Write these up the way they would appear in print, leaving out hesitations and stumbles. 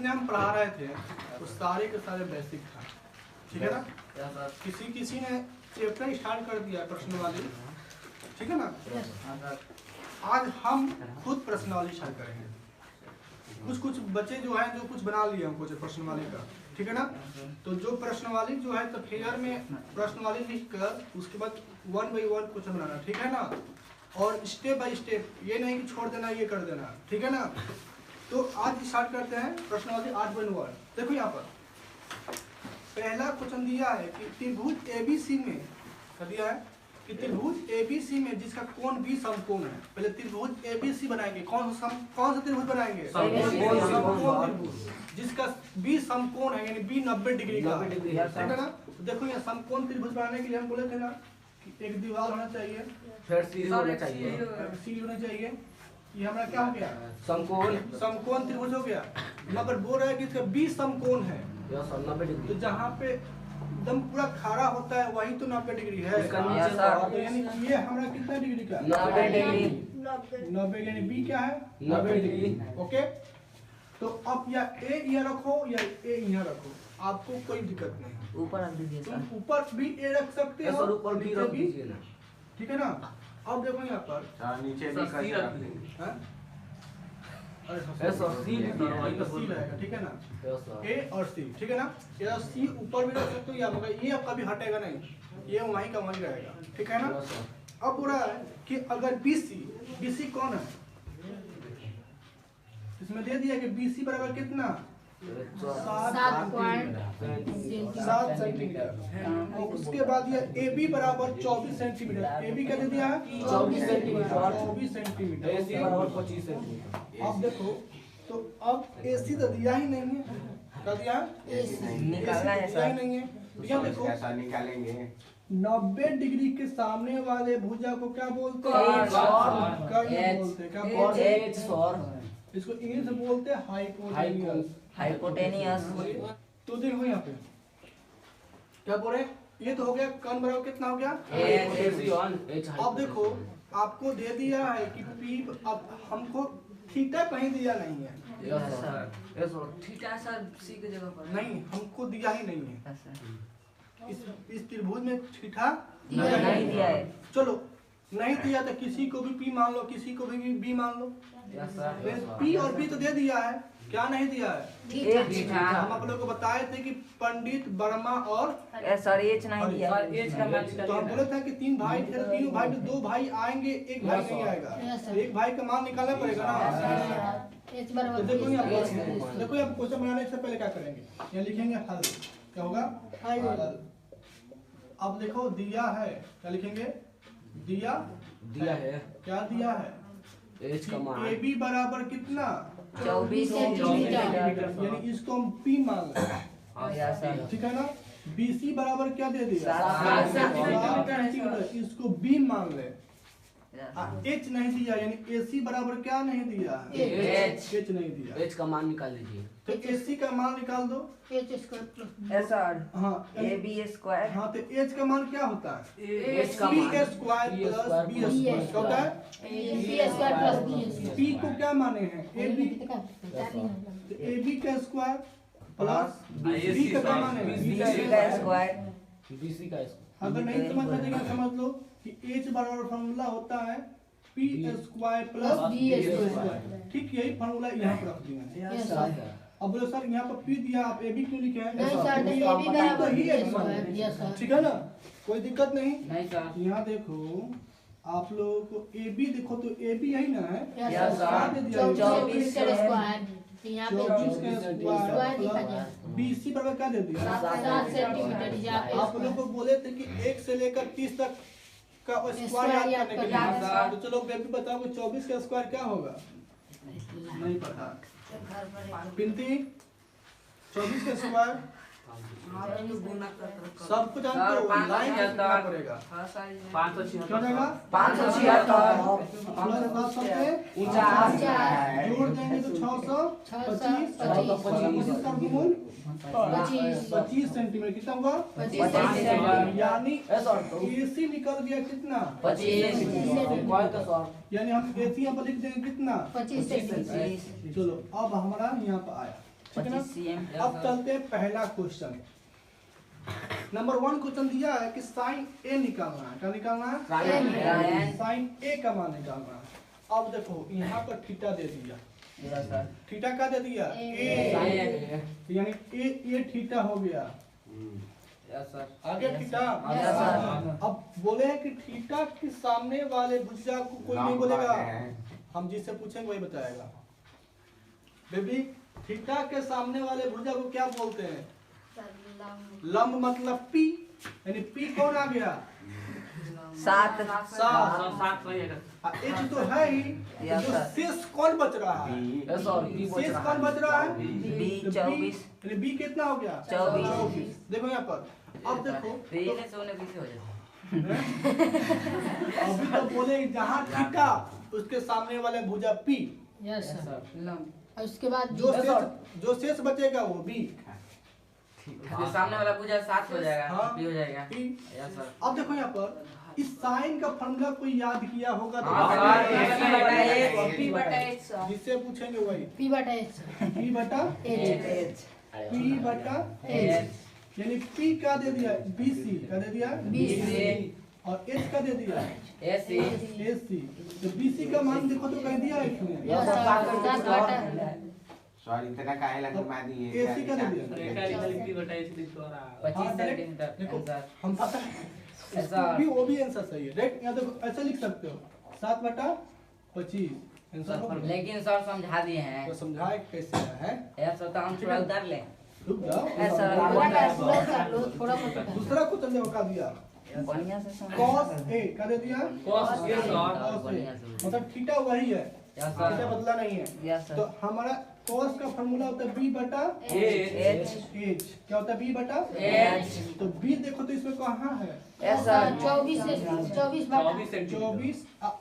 जितने हम पढ़ा रहे थे वो सारे के सारे बेसिक था, ठीक है ना। किसी ने चैप्टर स्टार्ट कर दिया प्रश्नवाली, ठीक है ना। आज हम खुद प्रश्नवाली स्टार्ट करेंगे। कुछ बच्चे जो है जो कुछ बना लिए हमको प्रश्नवाली का, ठीक है ना। तो जो प्रश्नवाली जो है तो फेयर में प्रश्नवाली लिख कर उसके बाद 1 बाई 1 क्वेश्चन बनाना, ठीक है ना। और स्टेप बाय स्टेप, ये नहीं कि छोड़ देना ये कर देना, ठीक है ना। तो आज स्टार्ट करते हैं प्रश्नवाली 8.1। देखो यहाँ पर पहला क्वेश्चन दिया है कि त्रिभुज एबीसी में दिया है कि त्रिभुज एबीसी में जिसका कोण बी समकोण है। पहले त्रिभुज एबीसी बनाएंगे। कौन सा त्रिभुज बनाएंगे? समकोण त्रिभुज जिसका बी समकोण है, यानी बी 90 डिग्री का, ठीक है ना। तो देखो यहाँ समकोण त्रिभुज बनाने के लिए हम बोले थे ना कि एक दीवार होना चाहिए, फिर सीधी होना चाहिए, सीधी होना चाहिए। ये हमारा क्या हो गया? समकोण त्रिभुज हो गया। यहाँ पर बोल रहा है कि इसका बी समकोण है, तो जहाँ पे एकदम पूरा खड़ा होता है वही तो 90 डिग्री है। तो यानी ये हमारा कितना डिग्री का? 90 डिग्री। 90 यानी बी क्या है? 90 डिग्री। ओके, तो अब या ए यहाँ रखो या ए यहाँ रखो, आपको कोई दिक्कत नहीं। ऊपर रख दीजिए सर। तुम ऊपर भी ए रख सकते हो और ऊपर भी रख दीजिए ना, ठीक है ना। अब देखो यहाँ पर नीचे भी कर देंगे। अरे सी रहेगा, ठीक है ना। ए और सी, ठीक है ना। या सी ऊपर भी रख सकते हो या मगर ये कभी हटेगा नहीं, ये वहीं का वहीं रहेगा, ठीक है ना। अब बोल रहा है कि अगर बीसी कौन है, इसमें दे दिया कि बीसी बराबर कितना? 7 सेंटीमीटर। और उसके बाद ये ए बी बराबर 24 सेंटीमीटर। ए बी क्या दे दिया है? 24 सेंटीमीटर। 24 सेंटीमीटर। AC बराबर 25 सेंटीमीटर। अब देखो तो अब एसी तो दिया ही नहीं है, क्या दिया? निकालना है दिया ही नहीं है। यहाँ देखो कैसा निकालेंगे? 90 डिग्री के सामने वाले भुजा को क्या बोलते हैं? कर्ण बोलते हैं। क्या बोलते हैं? इसको इंग्लिश में बोलते हैं हाइपोटेनियस। तो देखो यहाँ पे क्या बोल रहे हैं, ये तो हो गया कर्ण बराबर कितना हो गया? अब देखो आपको दे दिया है कि पी, अब हमको थीटा कहीं दिया नहीं है। थीटा सर सी की जगह पर नहीं, हमको दिया ही नहीं है। इस त्रिभुज में थीटा नहीं दिया है। चलो नहीं दिया तो किसी को भी पी मान लो, किसी को भी बी मान लो। पी और बी तो दे दिया है, क्या नहीं दिया है? हम आप लोगों को बताए थे कि पंडित वर्मा और सर एच नहीं दिया है। तो हम बोले थे कि 3 भाई थे, तीनों भाई में 2 भाई आएंगे, 1 भाई नहीं आएगा। तो 1 भाई का मान निकालना पड़ेगा ना। तो देखो यहाँ क्वेश्चन बनाने से पहले क्या करेंगे, यहाँ लिखेंगे हल। क्या होगा? हल। अब देखो दिया है, क्या लिखेंगे? दिया है। क्या दिया है? एच का मान ए बी बराबर कितना? 24 सेंटीमीटर। यानी इसको हम पी मान लें, ठीक है ना। बीसी बराबर क्या दे दिया? 7 सेंटीमीटर। इसको बी मान ले। एच नहीं दिया, यानी एसी बराबर क्या नहीं दिया? एच नहीं दिया। एच का मान निकाल लीजिए। तो एसी का मान निकाल दो। सर हाँ ए बी स्क्वायर। हाँ, तो एच का मान क्या होता है? एच का बी मान स्क्वायर प्लस बी स्क्वायर। क्या होता है? पी को क्या माने हैं? A B. तो ए बी का स्क्वायर प्लस बी का क्या माने हैं? बी का स्क्वायर। बीसी का अगर नहीं समझ में आएगा समझ लो कि एच बराबर फॉर्मूला होता है P square plus B square. ठीक, यही फॉर्मूला यहाँ पर रख दिया। अब बोलो सर यहाँ पर पी दिया, आप ए बी क्यों लिखे हैं? ठीक है ना, कोई दिक्कत नहीं। यहाँ देखो आप लोगों को ए बी देखो तो ए बी यही ना है। 24 का स्क्वायर। बीसी बराबर क्या दे दिया? 7 सेंटीमीटर। आप लोगों को बोले थे कि 1 से लेकर 30 तक का स्क्वायर याद करने के लिए। तो चलो बेबी बताओ कि 24 का स्क्वायर क्या होगा? नहीं पता। पिंती 24 का स्क्वायर सब कुछ जानते हो, लाइन करना पड़ेगा। 549 जोड़ देंगे तो 625 सेंटीमीटर कितना होगा? 25। यानी एसी निकल गया कितना? 25। यानी हम एसी यहाँ पर लिख देंगे कितना? 25। चलो अब हमारा यहाँ पर आया, ठीक है ना? 25 cm। अब चलते हैं पहला क्वेश्चन। नंबर 1 क्वेश्चन दिया है कि साइन ए निकालना है। क्या निकालना है? Sin। साइन ए का मान निकालना है। अब देखो यहाँ पर थीटा दे दिया। Yes sir. थीटा का दे दिया? ए। यानी ये थीटा हो गया। Yes sir. आगे थीटा। Yes, sir। अब बोले हैं कि थीटा के सामने वाले भुजा को कोई नहीं बोलेगा, हम जिससे पूछेंगे वही बताएगा। बेबी थीटा के सामने वाले भुजा को क्या बोलते हैं? लंब मतलब पी, यानी पी कौन आ गया? 7 एच तो है ही, Yes, जो sir। शेष कौन बच रहा है? Yes sir. शेष कौन बच रहा है? B तो 24। यानी बी कितना हो गया? 24। देखो यहाँ पर, अब देखो पहले सोने पीछे हो जाता अभी तो बोले जहाँ थीटा उसके सामने वाले भुजा P, yes yes sir. Sir. लंब। और उसके बाद जो शेष बचेगा वो बी। उसके सामने वाला पूजा 7 हो जाएगा। हाँ। B हो जाएगा। पी। Yes sir. अब देखो यहाँ पर इस साइन का फॉर्मूला कोई याद किया होगा तो हाँ, बताइए। P बटा H। जिससे पूछेंगे वही P बटा H। पी बटा H। पी बटा H। यानी पी का दे दिया BC का दे दिया BC। और H का दे दिया AC। AC। तो BC का मान देखो तो कह दिया है इसमें। Yes sir. 7 बटा सॉरी इतना काहे लगा मा दिए AC का दे दिया। 25 सेंटीमीटर। देखो आंसर। हम पता है ऐसा वो भी आंसर सही है। राइट, यहाँ देखो ऐसे लिख सकते हो 7 बटा 25 आंसर हो गया। लेकिन सर समझा दिए हैं। तो समझाए कैसे है? यार सर तो हम थोड़ा उधर ले। रुक जाओ। ऐसा पूरा कैलकुलेट कर लो, थोड़ा बहुत कर लो। दूसरा क्वेश्चन देखो का दिया बढ़िया से समझ। cos A का दे दिया Cos A, Cos A। बढ़िया से। मतलब थीटा वही है, यस थीटा सर। बदला नहीं है। यस तो सर। हमारा cos का फॉर्मूला होता है B बटा H। H। क्या होता है B बटा H। तो B देखो तो इसमें कहाँ है? Yes sir. 24 बटा 24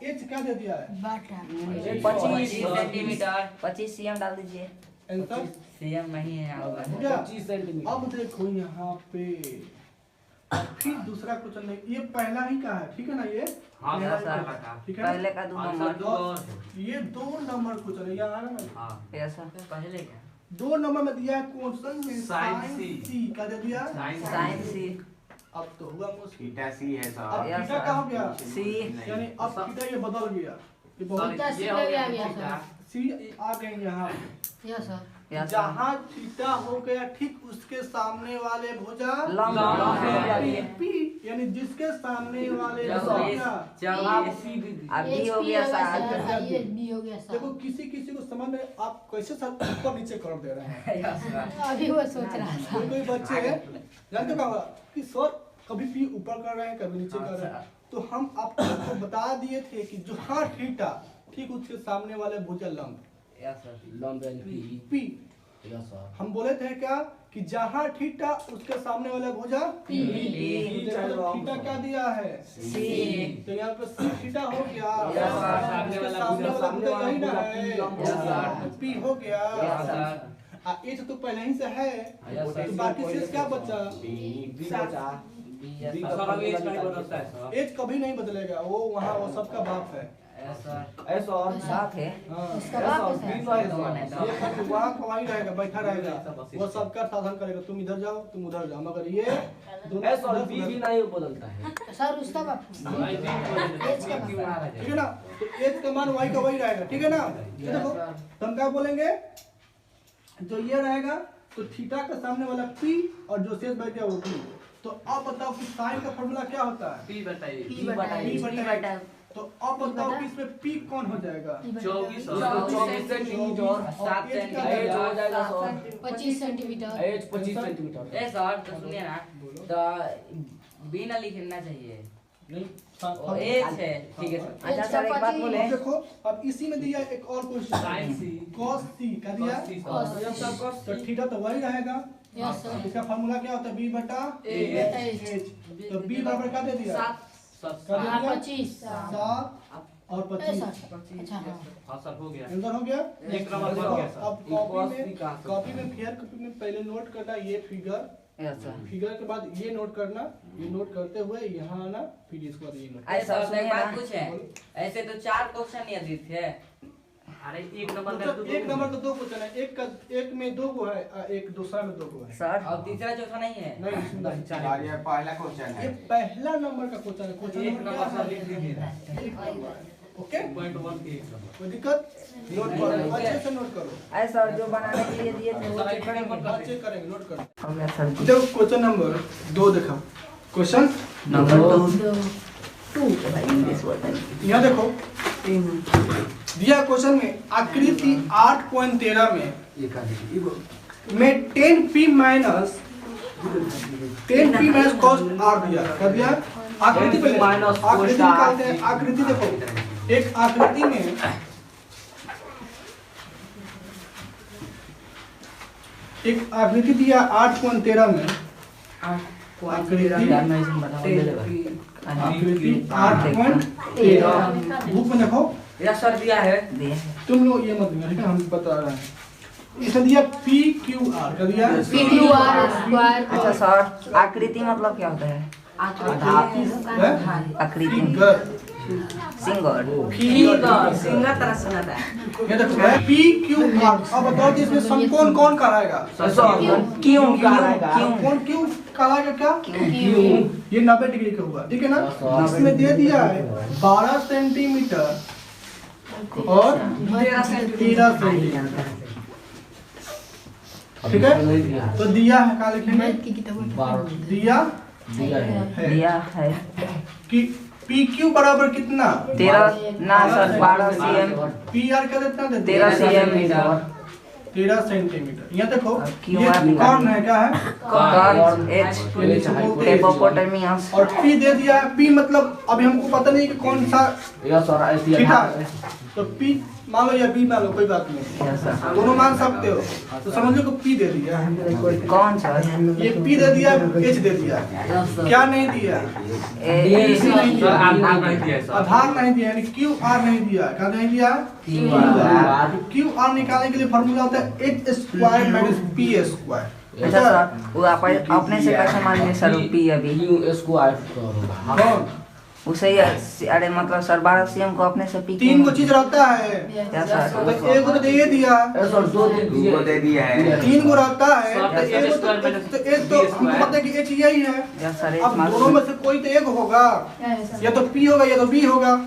H क्या दे दिया है? बटा 25 सेंटीमीटर। 25 cm डाल दीजिए। आंसर cm नहीं है यहाँ हो पर। गया। 25 सेंटीमीटर। अब देखो यहाँ पे फिर दूसरा क्वेश्चन नहीं, ये पहला ही का है, ठीक है ना? ये हाँ पहला सर। ही का है, ठीक है ना? पहले का 2 नंबर। ये 2 नंबर क्वेश्चन है, यहाँ आ रहा है। Yes sir. पहले क्या? 2 नंबर में दिया है क्वेश्चन में Sin sin C। C का दे दिया। sin C। अब तो हुआ मुश्किल। थीटा सी है अब सर Yes, थीटा का हो गया, C। यानी अब थीटा ये बदल गया, ये बहुत थीटा C का भी आ गया सर। C आ गए यहाँ। Yes sir. Yes sir. जहाँ थीटा हो गया ठीक उसके सामने वाले भुजा लंब है। P, यानी जिसके सामने वाले चौबीस। भुजा। अब B हो HP गया सर। सर। ये B हो गया देखो सर। किसी को समझ में आप कैसे सब ऊपर नीचे कर दे रहे हैं। Yes sir. अभी वो सोच रहा था। कोई बच्चे जानते क्या होगा कि सर कभी पी ऊपर कर रहे हैं कभी नीचे कर रहे हैं, तो हम आपको बता दिए थे कि जो हाँ थीटा ठीक उसके सामने वाले भुजा लंब यस सर। लंब यानी पी। Yes sir. हम बोले थे क्या कि जहाँ थीटा उसके सामने वाला भुजा P। तो थीटा क्या दिया है? C। तो यहाँ पे सी थीटा हो गया। Yes, sir। उसके सामने वाला भुजा यही ना है। Yes, sir। पी हो गया। Yes sir. एच तो पहले ही से है, Yes, sir। तो बाकी शेष क्या बचा? B बचा। Yes sir. एच कभी नहीं बदलेगा, वो वहाँ वो सबका बाप है। Yes sir. एस और साथ है। हाँ। इसका बाप है सर। ये वहाँ वहीं रहेगा, बैठा रहेगा, वो सबका शासन करेगा। तुम इधर जाओ, तुम उधर जाओ, मगर ये दोनों एस और बी भी नहीं बदलता है। सर उसका बाप H का बाप है। ठीक है ना? तो एच का मान वही का वही रहेगा, ठीक है ना? ये देखो तो हम क्या बोलेंगे, जो ये रहेगा तो थीटा के सामने वाला P और जो शेष बच गया वो P। तो अब बताओ कि साइन का फॉर्मूला क्या होता है? P बटा P H। बटा H। तो अब बताओ कि इसमें P कौन हो जाएगा? 24 सेंटीमीटर और 7 H का एच जाएगा। हो जाएगा सर। 25 सेंटीमीटर। H 25 centimetre. ए सर तो सुनिए ना, तो बी ना लिखना चाहिए। नहीं, ओ एच है। ठीक है सर। अच्छा सर एक बात बोले। अब देखो अब इसी में दिया एक और क्वेश्चन cos C का दिया। तो थीटा तो वही रहेगा। Yes sir. इसका फॉर्मूला क्या होता है? B बटा बटा H। H। तो B बराबर क्या दे दिया? क्या दे हाँ, दिया? 25। 7 और 25। अच्छा हाँ। आंसर हो गया। अब कॉपी में फेयर कॉपी में पहले नोट करना ये फिगर, यस सर। फिगर के बाद ये नोट करना, ये नोट करते हुए यहाँ आना, फिर इसके बाद ये नोट। ऐसा सर एक बात पूछे, ऐसे तो 4 क्वेश्चन ये दी थे। अरे एक नंबर का तो एक नंबर का 2 क्वेश्चन है, एक में 2 को है, एक दूसरा में 2 को है। सर और तीसरा चौथा नहीं है। नहीं सुंदर, और ये पहला क्वेश्चन ये है। पहला नंबर का क्वेश्चन है। क्वेश्चन एक नंबर नंबर से लिख दीजिए। ओके, 1.1 के एक नंबर। कोई दिक्कत? नोट करो, अच्छे से नोट करो। अरे सर जो बनाने के लिए दिए थे वो चेक करेंगे। हाँ, चेक करेंगे, नोट करो। हो गया सर। देखो क्वेश्चन नंबर 2 देखो। क्वेश्चन नंबर 2 इंग्लिश वर्ड यहाँ देखो दिया क्वेश्चन में आकृति 8.13 में 10p माइनस cos r दिया कर दिया। आकृति पे आकृति निकालते हैं। आकृति देखो, एक आकृति में एक आकृति दिया 8.13 में आकृति 8.13 बुक में देखो। मेरा सर दिया है। दिए तुम लोग ये मत ठीक है, हम बता रहे हैं। इसने दिया PQR कर दिया। PQR अच्छा सर आकृति मतलब क्या होता है? आकृति सिंगर सिंगर तरह सुनाता है। ये देखो PQR। अब बताओ कि इसमें सम कौन कौन कराएगा? क्यों क्यों कौन क्यों कराएगा? क्या ये 90 डिग्री का हुआ, ठीक है ना। इसमें दे दिया है 12 सेंटीमीटर और 13 सेंटीमीटर, ठीक है। तो दिया है, क्या लिखेंगे? दिया है कि PQ बराबर कितना? 13 ना सर 12 cm PR का कितना? 13 cm 13 सेंटीमीटर। यहाँ देखो क्यों ये आदमी कौन है, क्या है? कॉर्न H हिप्पोपोटामस और P दे दिया है। P मतलब अभी हमको पता नहीं कि कौन सा थीटा है, तो P मान लो या B मान लो, कोई बात नहीं, दोनों मान सकते हो। तो समझ लो कि P दे दिया है। कौन सा ये P दे दिया, H दे दिया, क्या नहीं दिया? आधार नहीं दिया, यानी QR नहीं दिया। क्या नहीं दिया? QR निकालने के लिए फॉर्मूला होता है H² - P²। अच्छा सर वो आप अपने से कैसे मान लिए सर P अभी कौन? उसे ही अरे मतलब सर 12 cm को अपने से P 3 को चीज रहता है, क्या सर? तो एक को तो दे दिया, 2 को दे दिया है। 3 को रहता है, तो एक तो हमको पता है कि H यही है। या सर अब दोनों में से कोई तो एक होगा, या तो P होगा या तो B होगा।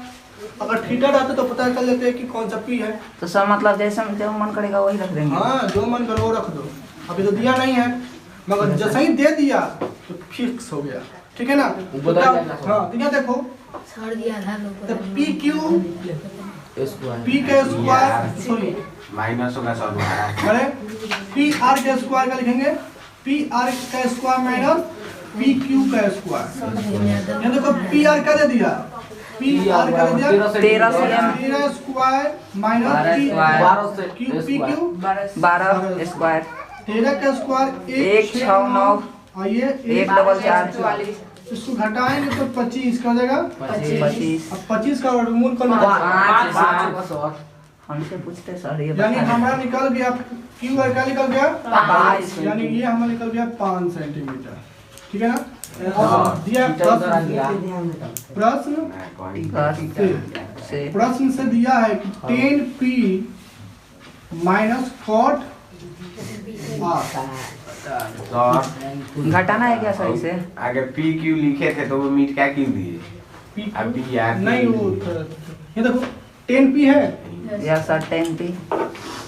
अगर थीटा रहता तो पता चल जाते कि कौन सा P है। तो सर मतलब जैसे जो मन करेगा वही रख देंगे। हाँ, जो मन करो वो रख दो। अभी तो दिया नहीं है, मगर जैसे ही दे दिया तो फिक्स हो गया, ठीक है ना। हाँ दिया देखो, तो PQ P का स्क्वायर सॉरी माइनस होगा सब हमारा। अरे PR का स्क्वायर का लिखेंगे, PR का स्क्वायर माइनस PQ का स्क्वायर। ये देखो PR का दे दिया, PR का दे दिया 13 cm 13 square minus PQ 12 square 13 का स्क्वायर 169 और ये 144 इसको घटाएंगे तो 25 का हो जाएगा। 25 अब 25 का वर्गमूल कर लो, हमसे पूछते सर ये यानी बता हमारा निकल गया Q और क्या निकल गया? 5 यानी ये हमारा निकल गया 5 सेंटीमीटर, ठीक है ना। और दिया प्रश्न से दिया है कि 10p माइनस cot r। घटाना है क्या सर इसे? अगर PQ लिखे थे तो वो मीट क्या क्यों दिए? अभी यार नहीं वो ये देखो 10p है, या सर 10p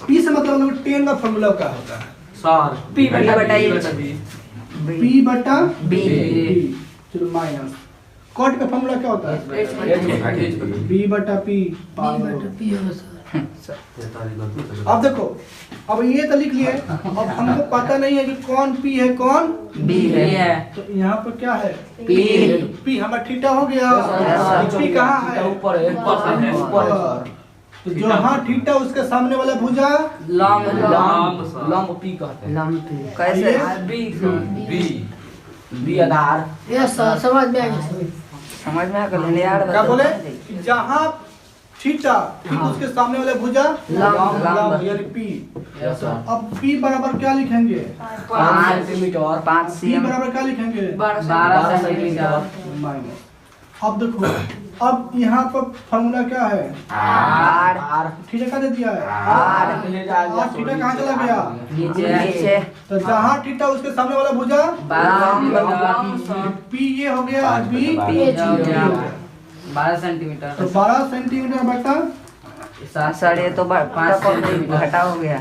p से मतलब 10 का फॉर्मूला क्या होता है? सर P बटा p बटा B चलो माइनस cot का फॉर्मूला क्या होता है? b बटा p। अब देखो, अब ये तो लिख लिए, अब हमको पता नहीं है कि कौन P है कौन B है तो यहाँ पर क्या है? P हमारा थीटा हो गया। P कहाँ है? तो जो हाँ थीटा उसके सामने वाला भुजा लंब P कहते हैं। लंब कैसे? बी आधार समझ में आ गया। समझ में आ गया यार। क्या बोले? जहाँ थीटा ठीक उसके सामने वाले भुजा लंब यानी P। अब P बराबर क्या लिखेंगे? 5 P cm बराबर क्या लिखेंगे? 12 सेंटीमीटर माइनस। अब देखो अब यहाँ पर फॉर्मूला क्या है? आर थीटा का दे दिया है आर और थीटा कहाँ चला गया? नीचे तो जहाँ थीटा उसके सामने वाला भुजा पी ये हो गया और बी PH हो गया। 12 सेंटीमीटर तो 12 सेंटीमीटर बटा सर ये तो 5 सेंटीमीटर घटा हो गया।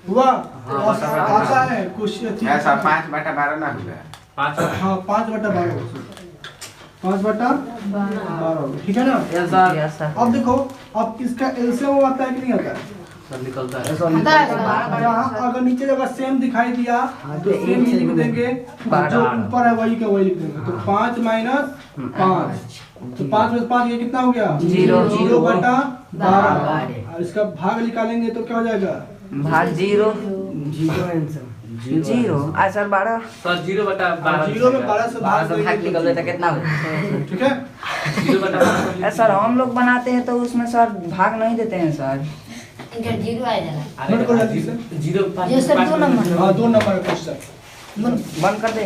हुआ और आता है कुछ ऐसा 5/12 ना हुआ। हाँ 5/12 5/12 ठीक है ना? Yes sir. अब देखो अब इसका एलसीएम आता है कि नहीं आता है? निकलता है आता है सर। यहाँ अगर नीचे जगह सेम दिखाई दिया तो सेम ही लिख देंगे, जो ऊपर है वही का वही लिख देंगे। तो 5 - 5 तो 5 में 5 ये कितना हो गया? 0/12 और इसका भाग निकालेंगे तो क्या हो जाएगा? भाग 0 आ सर 12 सर 0/12 0 में 12 से भाग भाग देंगे निकल जाता कितना होगा ठीक है? 0/12 सर हम लोग बनाते हैं तो उसमें सर भाग नहीं देते हैं सर। इनका 0 आ जाएगा। नोट करो जल्दी से। 0 ये सर 2 नंबर। हाँ 2 नंबर का क्वेश्चन बंद कर दे।